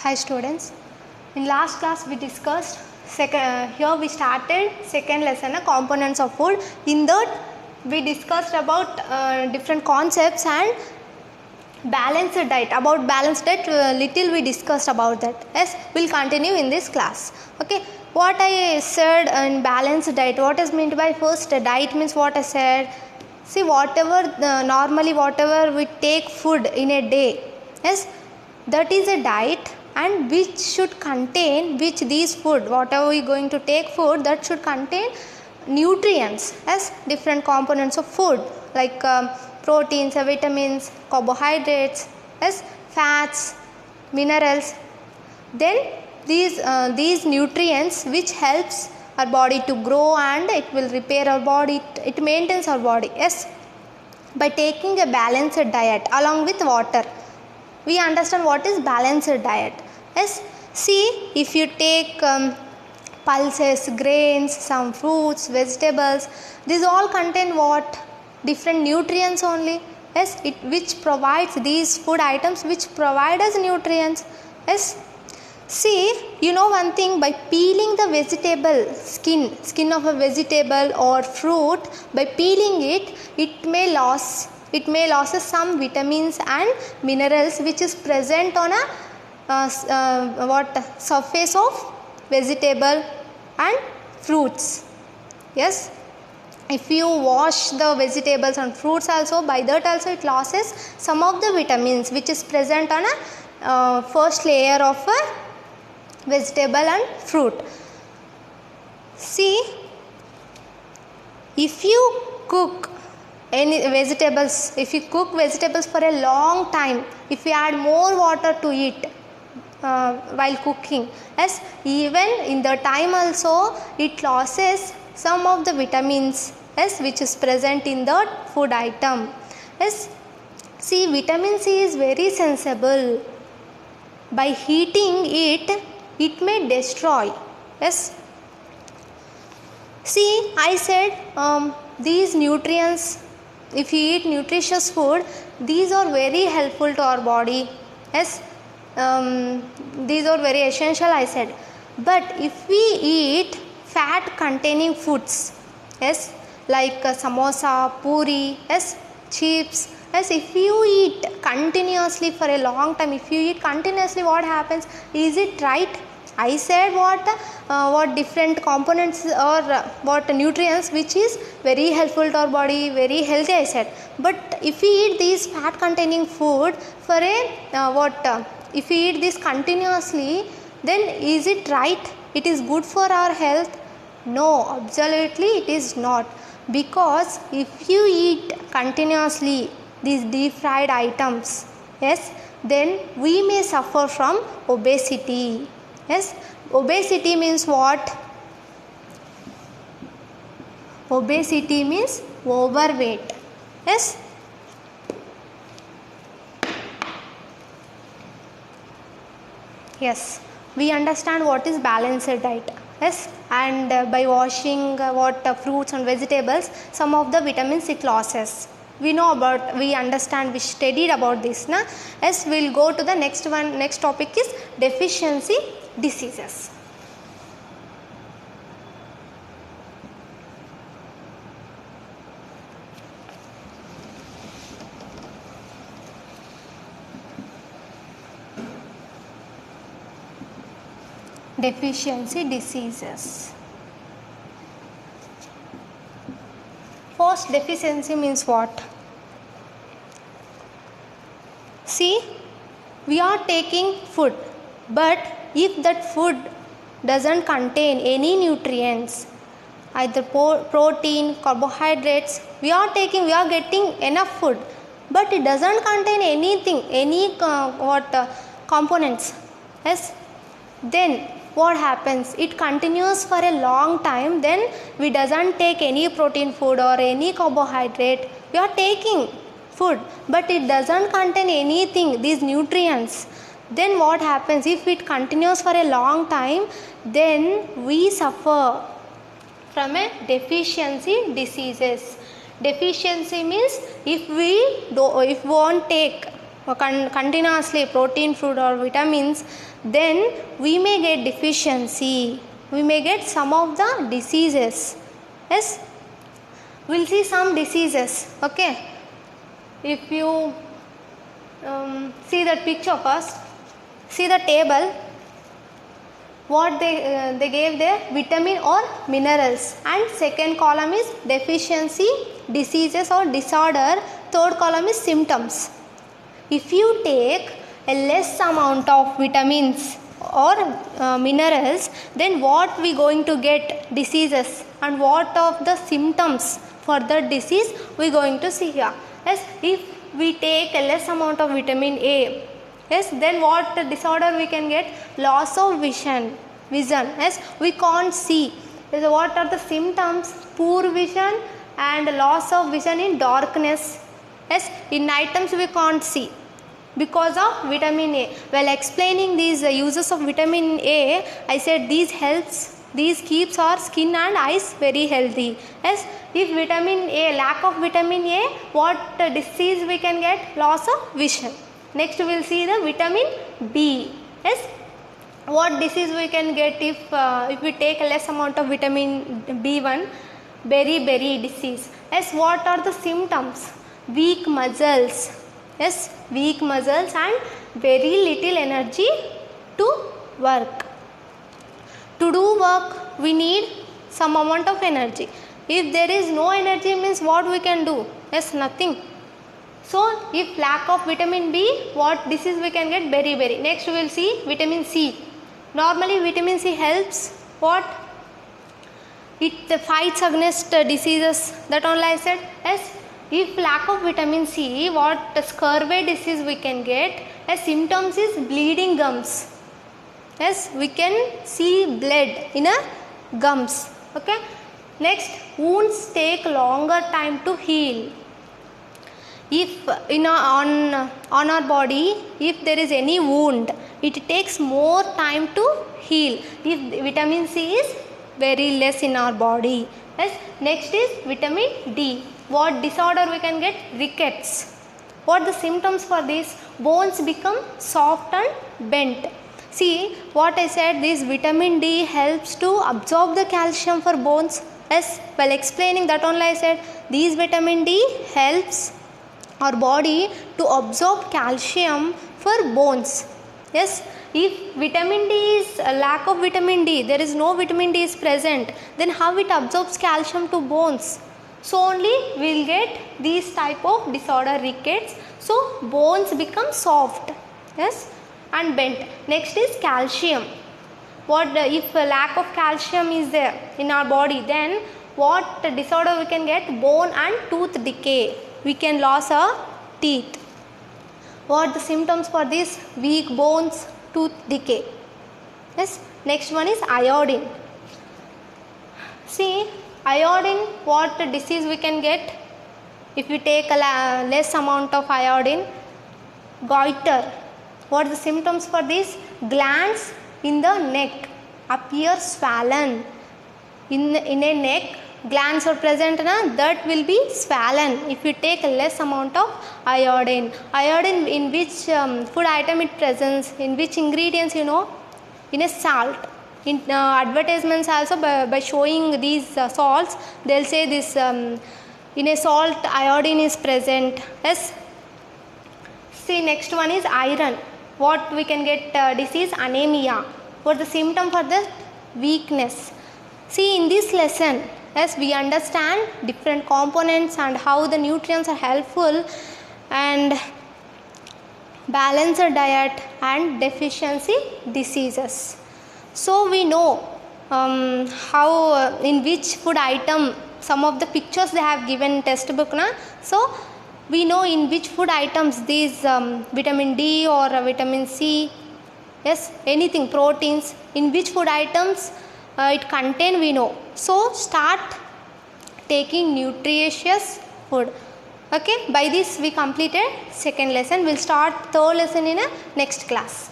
Hi students, in last class we discussed here we started second lesson components of food. In that we discussed about different concepts and balanced diet. About balanced diet little we discussed about that. Yes, we'll continue in this class. Okay, what I said in balanced diet, what is meant by first diet means what I said. See, whatever normally whatever we take food in a day, yes, that is a diet, and which should contain these food, whatever we going to take food, that should contain nutrients as different components of food like proteins, vitamins, carbohydrates, as fats, minerals. Then these nutrients which helps our body to grow and it will repair our body, it maintains our body. Yes, by taking a balanced diet along with water, we understand what is balanced diet. Yes, see, if you take pulses, grains, some fruits, vegetables, these all contain what? Different nutrients only. Yes, which provides these food items which provide us nutrients. Yes, see, you know one thing, by peeling the vegetable skin of a vegetable or fruit, by peeling it may lose some vitamins and minerals which is present on a surface of vegetable and fruits. Yes, if you wash the vegetables and fruits also, by that also it loses some of the vitamins which is present on a first layer of a vegetable and fruit. See, if you cook if you cook vegetables for a long time, if you add more water to it while cooking, yes, even in the time also it loses some of the vitamins, yes, which is present in the food item. Yes, see, vitamin C is very sensible. By heating it may destroy. Yes, see, I said these nutrients, if you eat nutritious food, these are very helpful to our body. Yes, these are very essential, I said. But if we eat fat containing foods, yes, like samosa, puri, yes, chips, yes, if you eat continuously for a long time, if you eat continuously, what happens? Is it right? I said what different components or what nutrients which is very helpful to our body, very healthy, I said. But if we eat these fat containing food for a if we eat this continuously, then is it right? It is good for our health? No, absolutely it is not. Because if you eat continuously these deep fried items, yes, then we may suffer from obesity. Yes, obesity means what? Obesity means overweight. Yes, yes, we understand what is balanced diet. Yes, and by washing fruits and vegetables, some of the vitamins it loses. We understand, we studied about this. Na? Yes, we will go to the next one. Next topic is deficiency diseases. Deficiency diseases. First, deficiency means what? See, we are taking food, but if that food doesn't contain any nutrients, either protein, carbohydrates, we are getting enough food, but it doesn't contain anything, components. Yes, then what happens? It continues for a long time, then we doesn't take any protein food or any carbohydrate. We are taking food, but it doesn't contain anything, these nutrients. Then what happens? If it continues for a long time, then we suffer from a deficiency diseases. Deficiency means if we won't take continuously protein, food or vitamins, then we may get deficiency, we may get some of the diseases. Yes, we will see some diseases. Okay, if you see that picture first, see the table, what they gave there, vitamin or minerals, and second column is deficiency, diseases or disorder, third column is symptoms. If you take a less amount of vitamins or minerals, then what we going to get, diseases, and what of the symptoms for the disease we going to see here. Yes, if we take a less amount of vitamin A, yes, then what disorder we can get, loss of vision. Yes, we can't see. Yes, what are the symptoms, poor vision and loss of vision in darkness. Yes, in night times we can't see because of vitamin A. While explaining these uses of vitamin A, I said these helps, these keeps our skin and eyes very healthy. Yes, if vitamin A, lack of vitamin A, what disease we can get, loss of vision. Next we will see the vitamin B. Yes, what disease we can get if we take a less amount of vitamin B1, beriberi disease. Yes, what are the symptoms, weak muscles. Yes, weak muscles and very little energy to work. To do work we need some amount of energy. If there is no energy, means what we can do? Yes, nothing. So if lack of vitamin B, what disease we can get, beriberi. Next we will see vitamin C. Normally vitamin C helps what? It fights against diseases, that only I said. Yes, if lack of vitamin C, what scurvy disease we can get, as symptoms is bleeding gums. Yes, we can see blood in a gums. Okay. Next, wounds take longer time to heal. If on our body, if there is any wound, it takes more time to heal if vitamin C is very less in our body. Yes. Next is vitamin D. What disorder we can get, rickets. What the symptoms for this, bones become soft and bent. See what I said, this vitamin D helps to absorb the calcium for bones. Yes, while explaining that only I said, these vitamin D helps our body to absorb calcium for bones. Yes, if vitamin D is a lack of vitamin D, there is no vitamin D is present, then how it absorbs calcium to bones? So only we will get these type of disorder, rickets. So bones become soft, yes, and bent. Next is calcium. What if a lack of calcium is there in our body, then what disorder we can get, bone and tooth decay. We can lose our teeth. What the symptoms for this, weak bones, tooth decay. Yes. Next one is iodine. See, iodine, what disease we can get if we take a less amount of iodine, goiter. What are the symptoms for this, glands in the neck appear swollen. In a neck, glands are present, that will be swollen if you take a less amount of iodine. Iodine in which food item it presents, in which ingredients, you know, in a salt. In advertisements also, by showing these salts, they will say this in a salt iodine is present. Yes. See, next one is iron. What we can get disease, anemia. What the symptom for the weakness. See, in this lesson, yes, we understand different components and how the nutrients are helpful, and balanced diet and deficiency diseases. So we know how in which food item, some of the pictures they have given textbook, na? So we know in which food items these vitamin D or vitamin C, yes, anything, proteins, in which food items it contain, we know. So start taking nutritious food. Okay, by this we completed second lesson. We'll start third lesson in a next class.